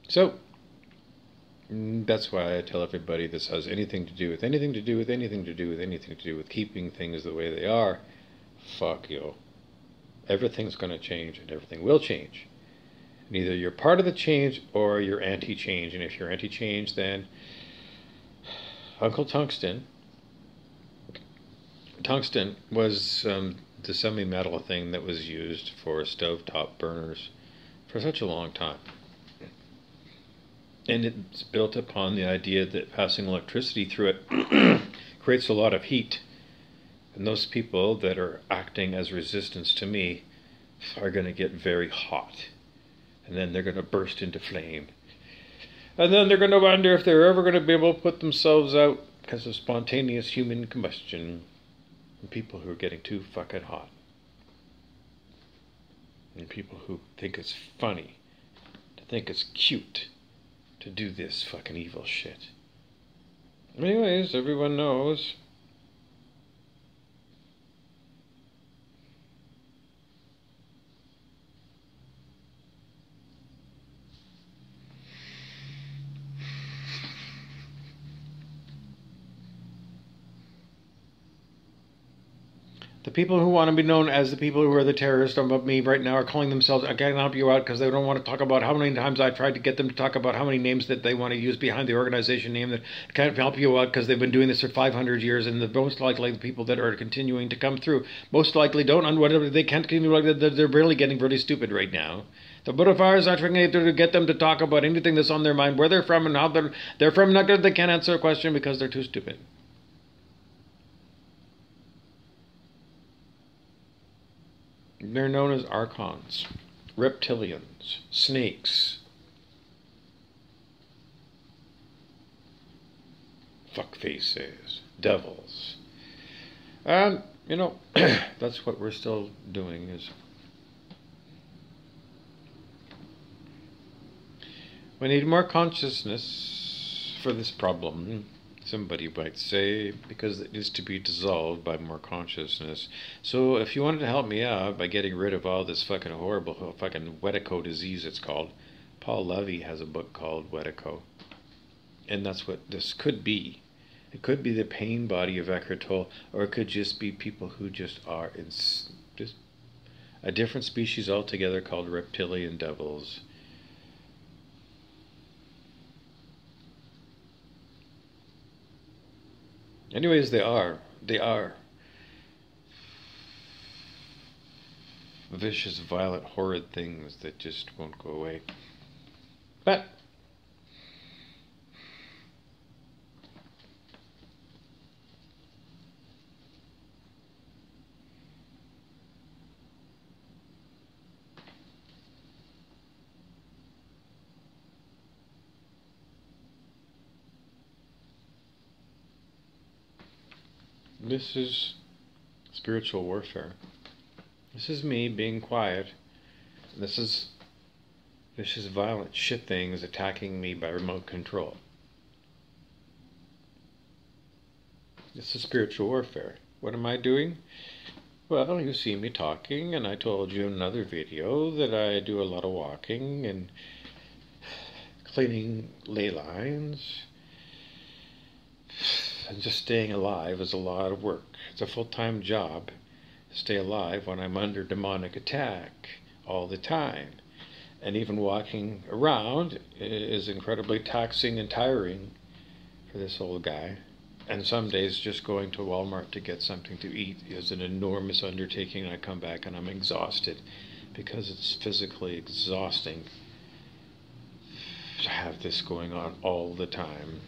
So, that's why I tell everybody this has anything to do with anything to do with anything to do with anything to do with keeping things the way they are. Fuck you. Everything's going to change, and everything will change. And either you're part of the change or you're anti-change. And if you're anti-change, then Uncle Tungsten was the semi-metal thing that was used for stovetop burners for such a long time. And it's built upon the idea that passing electricity through it creates a lot of heat. And those people that are acting as resistance to me are going to get very hot. And then they're going to burst into flame. And then they're going to wonder if they're ever going to be able to put themselves out because of spontaneous human combustion. And people who are getting too fucking hot. And people who think it's funny, to think it's cute, to do this fucking evil shit. Anyways, everyone knows. The people who want to be known as the people who are the terrorists about me right now are calling themselves, I can't help you out, because they don't want to talk about how many times I've tried to get them to talk about how many names that they want to use behind the organization name that can't help you out because they've been doing this for 500 years, and the most likely the people that are continuing to come through most likely don't, and whatever they can't continue, they're really getting really stupid right now. The Buddhafars are trying to get them to talk about anything that's on their mind, where they're from and how they're from. Not that they can't answer a question because they're too stupid. They're known as archons, reptilians, snakes, fuckfaces, devils. And, that's what we're still doing is we need more consciousness for this problem. Somebody might say, because it is to be dissolved by more consciousness. So if you wanted to help me out by getting rid of all this fucking horrible fucking Wetiko disease it's called, Paul Levy has a book called Wetiko. And that's what this could be. It could be the pain body of Eckhart Tolle, or it could just be people who just are just a different species altogether called reptilian devils. Anyways, they are vicious, violent, horrid things that just won't go away. But this is spiritual warfare. This is me being quiet. This is vicious, violent shit things attacking me by remote control. This is spiritual warfare. What am I doing? Well, you see me talking, and I told you in another video that I do a lot of walking and cleaning ley lines. And just staying alive is a lot of work. It's a full-time job to stay alive when I'm under demonic attack all the time. And even walking around is incredibly taxing and tiring for this old guy. And some days just going to Walmart to get something to eat is an enormous undertaking. I come back and I'm exhausted because it's physically exhausting to have this going on all the time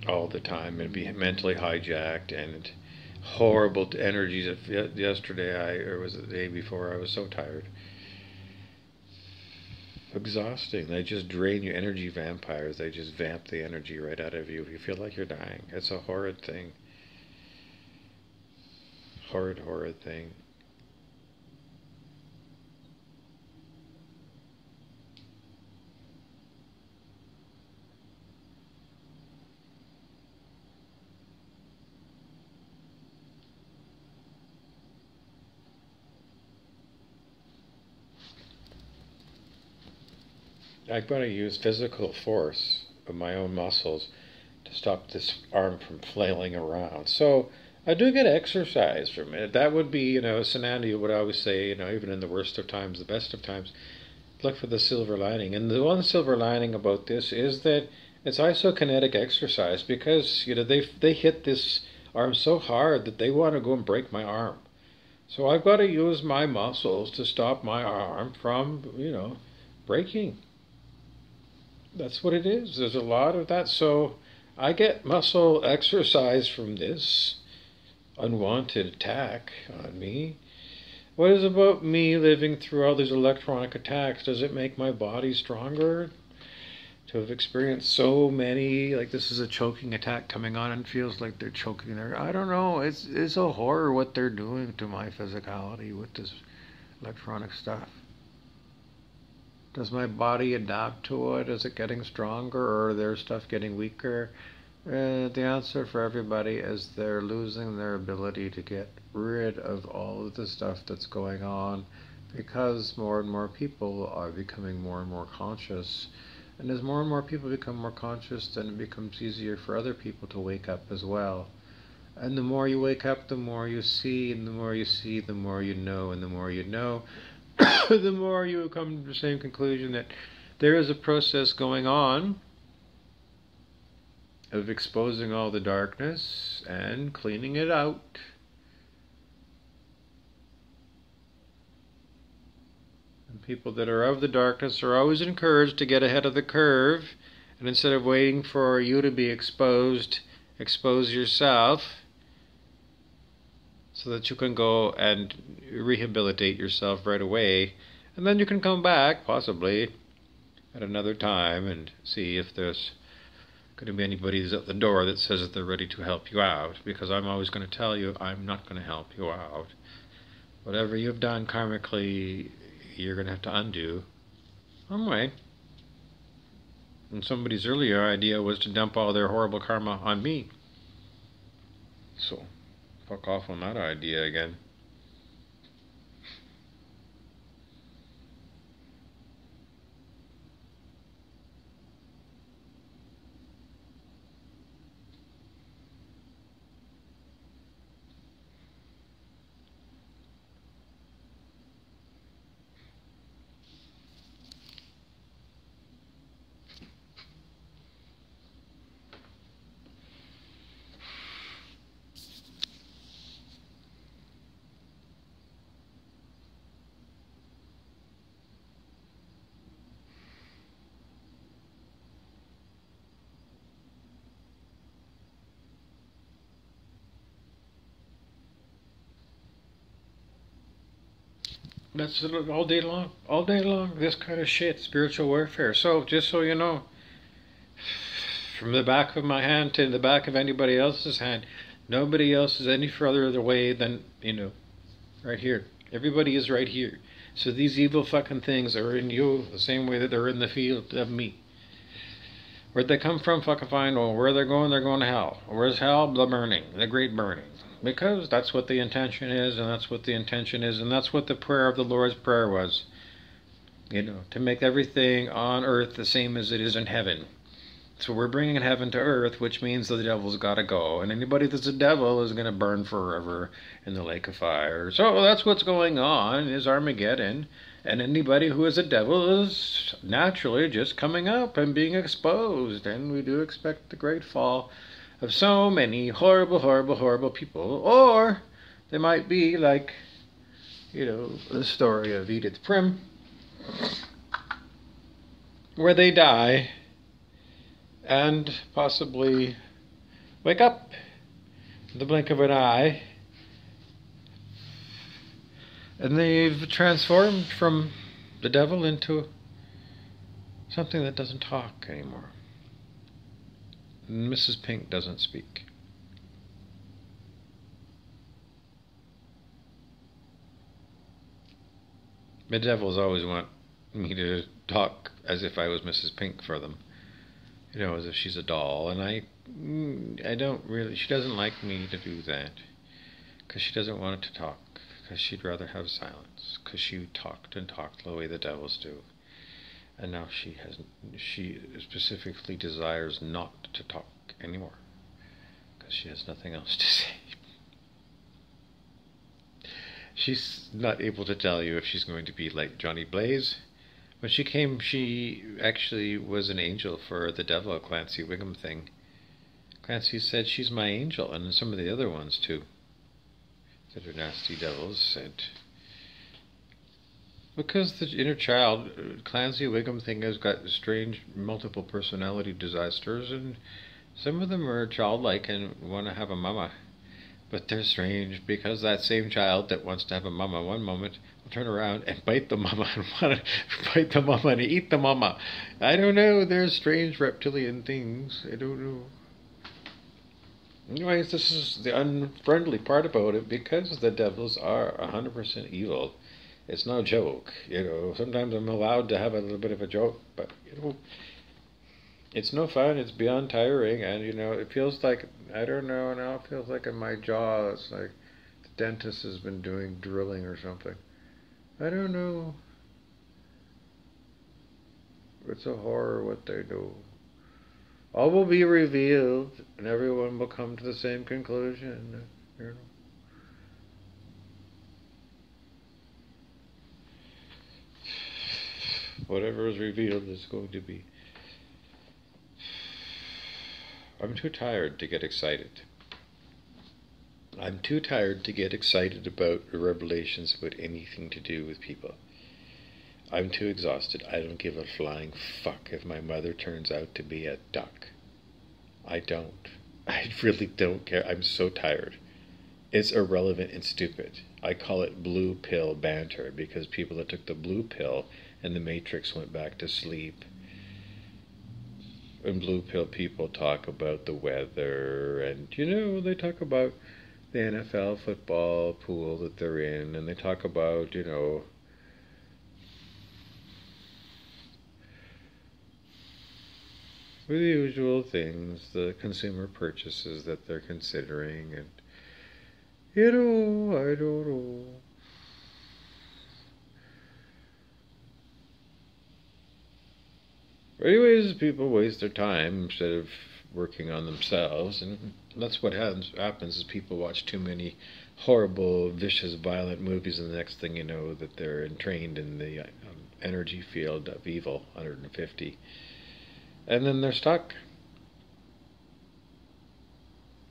and be mentally hijacked and horrible energies. Yesterday, or was it the day before? I was so tired. Exhausting. They just drain you. Energy vampires. They just vamp the energy right out of you. You feel like you're dying. It's a horrid thing. Horrid thing. I've got to use physical force of my own muscles to stop this arm from flailing around. So I do get exercise from it. That would be, Sananda would always say, even in the worst of times, the best of times, look for the silver lining. And the one silver lining about this is that it's isokinetic exercise because, they hit this arm so hard that they want to go and break my arm. So I've got to use my muscles to stop my arm from, breaking. That's what it is. There's a lot of that. So I get muscle exercise from this unwanted attack on me. What is about me living through all these electronic attacks? Does it make my body stronger? To have experienced so many, like this is a choking attack coming on and feels like they're choking there. I don't know. It's a horror what they're doing to my physicality with this electronic stuff. Does my body adapt to it? Is it getting stronger, or their stuff getting weaker? The answer for everybody is they're losing their ability to get rid of all of the stuff that's going on because more and more people are becoming more and more conscious. And as more and more people become more conscious, then it becomes easier for other people to wake up as well. And the more you wake up, the more you see, and the more you see, the more you know, and the more you know, the more you come to the same conclusion that there is a process going on of exposing all the darkness and cleaning it out. And people that are of the darkness are always encouraged to get ahead of the curve, and instead of waiting for you to be exposed, expose yourself so that you can go and rehabilitate yourself right away, and then you can come back possibly at another time and see if there's going to be anybody who's at the door that says that they're ready to help you out, because I'm always going to tell you I'm not going to help you out. Whatever you've done karmically, you're going to have to undo. Anyway, and somebody's earlier idea was to dump all their horrible karma on me. So fuck off on that idea again. That's all day long, this kind of shit, spiritual warfare. So, just so you know, from the back of my hand to the back of anybody else's hand, nobody else is any further away than, right here. Everybody is right here. So these evil fucking things are in you the same way that they're in the field of me. Where'd they come from? Fucking find. Well, where they're going to hell. Where's hell? The burning, the great burning. Because that's what the intention is, and that's what the intention is, and that's what the prayer of the Lord's Prayer was. To make everything on earth the same as it is in heaven. So we're bringing heaven to earth, which means the devil's got to go. And anybody that's a devil is going to burn forever in the lake of fire. So that's what's going on, is Armageddon. And anybody who is a devil is naturally just coming up and being exposed. And we do expect the great fall of so many horrible people. Or they might be like, the story of Edith Prim, where they die and possibly wake up in the blink of an eye And they've transformed from the devil into something that doesn't talk anymore. And Mrs. Pink doesn't speak. The devils always want me to talk as if I was Mrs. Pink for them. You know, as if she's a doll. And I don't really, she doesn't like me to do that. Because she doesn't want it to talk. Because she'd rather have silence. Because she talked and talked the way the devils do. And now she specifically desires not to talk anymore. Because she has nothing else to say. She's not able to tell you if she's going to be like Johnny Blaze. When she came, she actually was an angel for the devil, Clancy Wiggum thing. Clancy said she's my angel, and some of the other ones too, that are nasty devils said. Because the inner child, Clancy Wiggum thing has got strange multiple personality disasters, and some of them are childlike and want to have a mama. But they're strange because that same child that wants to have a mama one moment will turn around and bite the mama and want to bite the mama and eat the mama. I don't know. They're strange reptilian things. I don't know. Anyways, this is the unfriendly part about it, because the devils are 100% evil. It's no joke. You know, sometimes I'm allowed to have a little bit of a joke, but you know, it's no fun. It's beyond tiring, and you know, it feels like, I don't know, now it feels like in my jaw it's like the dentist has been doing drilling or something. I don't know. It's a horror what they do. All will be revealed, and everyone will come to the same conclusion. You know. Whatever is revealed is going to be. I'm too tired to get excited. I'm too tired to get excited about revelations about anything to do with people. I'm too exhausted. I don't give a flying fuck if my mother turns out to be a duck. I don't. I really don't care. I'm so tired. It's irrelevant and stupid. I call it blue pill banter, because people that took the blue pill and the Matrix went back to sleep. And blue pill people talk about the weather, and you know, they talk about the NFL football pool that they're in, and they talk about, you know, the usual things, the consumer purchases that they're considering, and you know, I don't know. Anyways, people waste their time instead of working on themselves, and that's what happens is people watch too many horrible, vicious, violent movies, and the next thing you know that they're entrained in the energy field of evil, 150, and then they're stuck.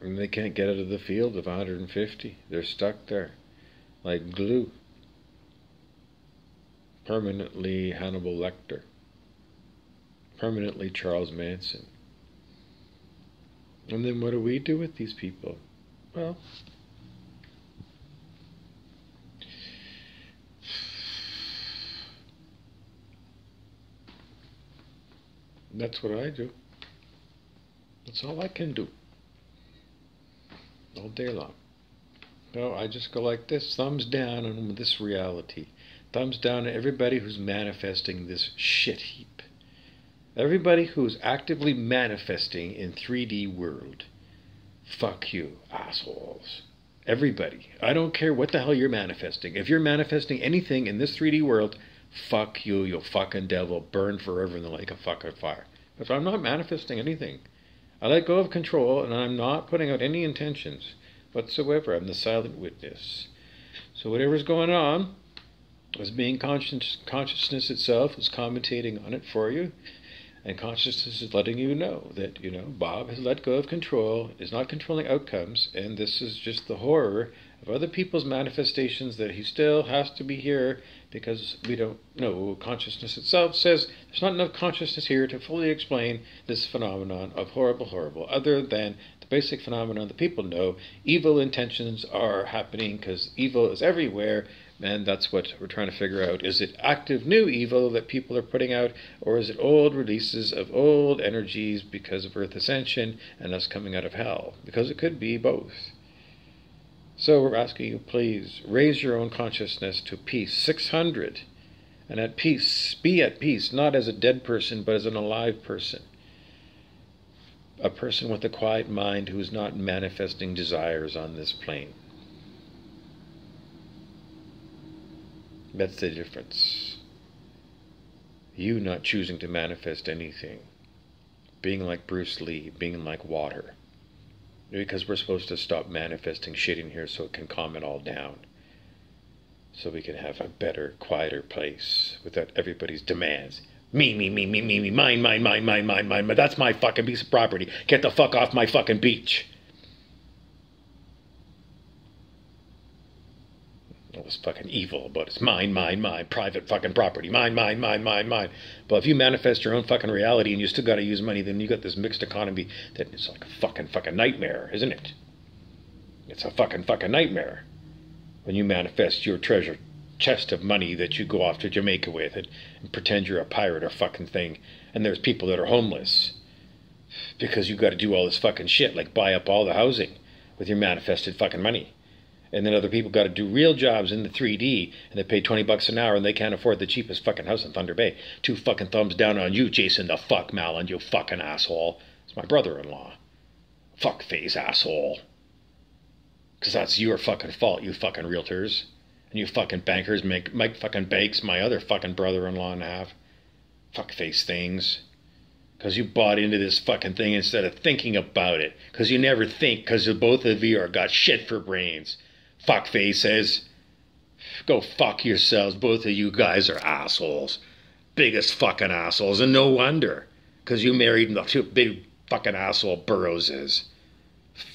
And they can't get out of the field of 150. They're stuck there, like glue. Permanently Hannibal Lecter. Permanently Charles Manson. And then what do we do with these people? Well, that's what I do. That's all I can do. All day long. No, I just go like this, thumbs down on this reality. Thumbs down to everybody who's manifesting this shit heap. Everybody who's actively manifesting in 3D world. Fuck you, assholes. Everybody. I don't care what the hell you're manifesting. If you're manifesting anything in this 3D world, fuck you, you fucking devil. Burn forever in the lake of fucking fire. If I'm not manifesting anything, I let go of control, and I'm not putting out any intentions whatsoever. I'm the silent witness. So whatever's going on, as being consciousness itself is commentating on it for you, and consciousness is letting you know that, you know, Bob has let go of control, is not controlling outcomes, and this is just the horror of other people's manifestations that he still has to be here because we don't know. Consciousness itself says there's not enough consciousness here to fully explain this phenomenon of horrible, other than the basic phenomenon that people know. Evil intentions are happening because evil is everywhere, And that's what we're trying to figure out. Is it active new evil that people are putting out, or is it old releases of old energies because of Earth ascension and us coming out of hell? Because it could be both. So we're asking you, please, raise your own consciousness to peace. 600. And at peace. Be at peace, not as a dead person, but as an alive person. A person with a quiet mind who is not manifesting desires on this plane. That's the difference. You not choosing to manifest anything. Being like Bruce Lee, being like water. Because we're supposed to stop manifesting shit in here so it can calm it all down. So we can have a better, quieter place without everybody's demands. Me, mine. That's my fucking piece of property. Get the fuck off my fucking beach. All this fucking evil about it's mine, private fucking property, mine. But if you manifest your own fucking reality and you still got to use money, then you got this mixed economy that is like a fucking nightmare, isn't it? It's a fucking nightmare when you manifest your treasure chest of money that you go off to Jamaica with and pretend you're a pirate or fucking thing, and there's people that are homeless because you got to do all this fucking shit like buy up all the housing with your manifested fucking money. And then other people got to do real jobs in the 3D, and they pay $20 an hour, and they can't afford the cheapest fucking house in Thunder Bay. 2 fucking thumbs down on you, Jason the fuck Mallon, you fucking asshole. It's my brother-in-law. Fuck face asshole. Because that's your fucking fault, you fucking realtors. And you fucking bankers make Mike fucking Bakes, my other fucking brother-in-law and a half. Fuck face things. Because you bought into this fucking thing instead of thinking about it. Because you never think, because both of you are got shit for brains. Fuck faces. Go fuck yourselves. Both of you guys are assholes. Biggest fucking assholes. And no wonder. Because you married the 2 big fucking asshole Burroughs is.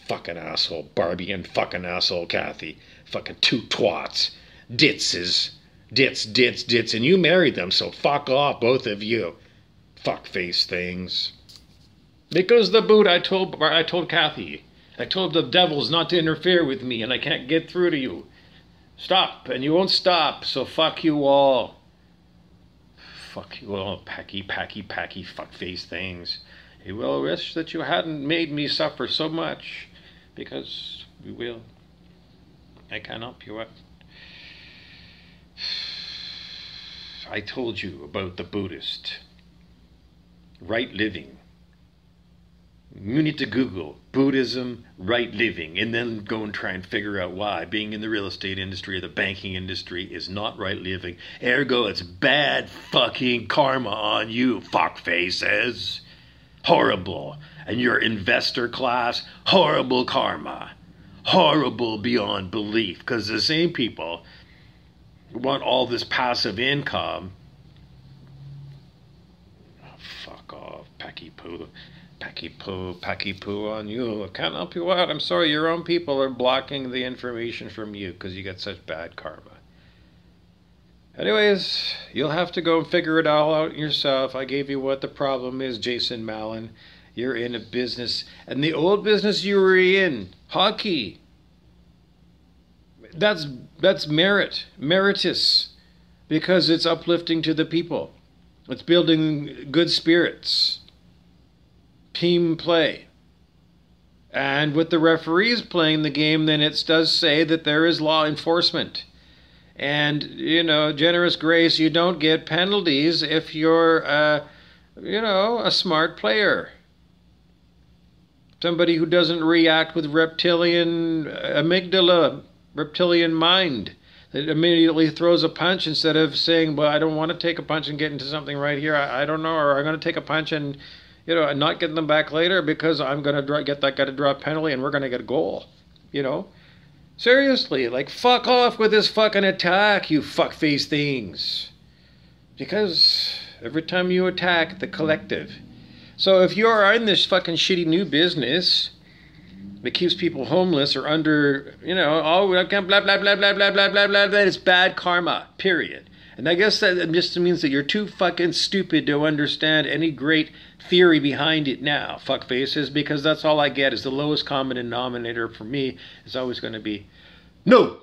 Fucking asshole Barbie and fucking asshole Kathy. Fucking 2 twats. Ditzes. Dits. And you married them, so fuck off, both of you. Fuck face things. Because the boot I told Kathy. I told the devils not to interfere with me, and I can't get through to you. Stop, and you won't stop, so fuck you all. Fuck you all, packy, fuck-face things. You will wish that you hadn't made me suffer so much, because we will. I can't help you out. I told you about the Buddhist. Right living. You need to Google Buddhism, right living, and then go and try and figure out why being in the real estate industry or the banking industry is not right living. Ergo, it's bad fucking karma on you, fuckfaces. Horrible. And your investor class, horrible karma. Horrible beyond belief. Because the same people who want all this passive income. Oh, fuck off, Packy poo on you. I can't help you out. I'm sorry, your own people are blocking the information from you because you got such bad karma. Anyways, you'll have to go and figure it all out yourself. I gave you what the problem is, Jason Mallon. You're in a business, and the old business you were in, hockey, that's meritorious, because it's uplifting to the people. It's building good spirits. Team play. And with the referees playing the game, then it does say that there is law enforcement. And, generous grace, you don't get penalties if you're, a smart player. Somebody who doesn't react with reptilian amygdala, reptilian mind, that immediately throws a punch instead of saying, well, I don't want to take a punch and get into something right here. I don't know, or I'm going to take a punch and and not get them back later because I'm going to get that guy to draw a penalty and we're going to get a goal. Seriously, fuck off with this fucking attack, you fuckface things. Because every time you attack the collective. So if you're in this fucking shitty new business that keeps people homeless or under, blah, blah, blah, blah, blah, blah, blah, blah, that is bad karma, period. And I guess that just means that you're too fucking stupid to understand any great theory behind it now, fuckfaces, because that's all I get is the lowest common denominator for me is always going to be no.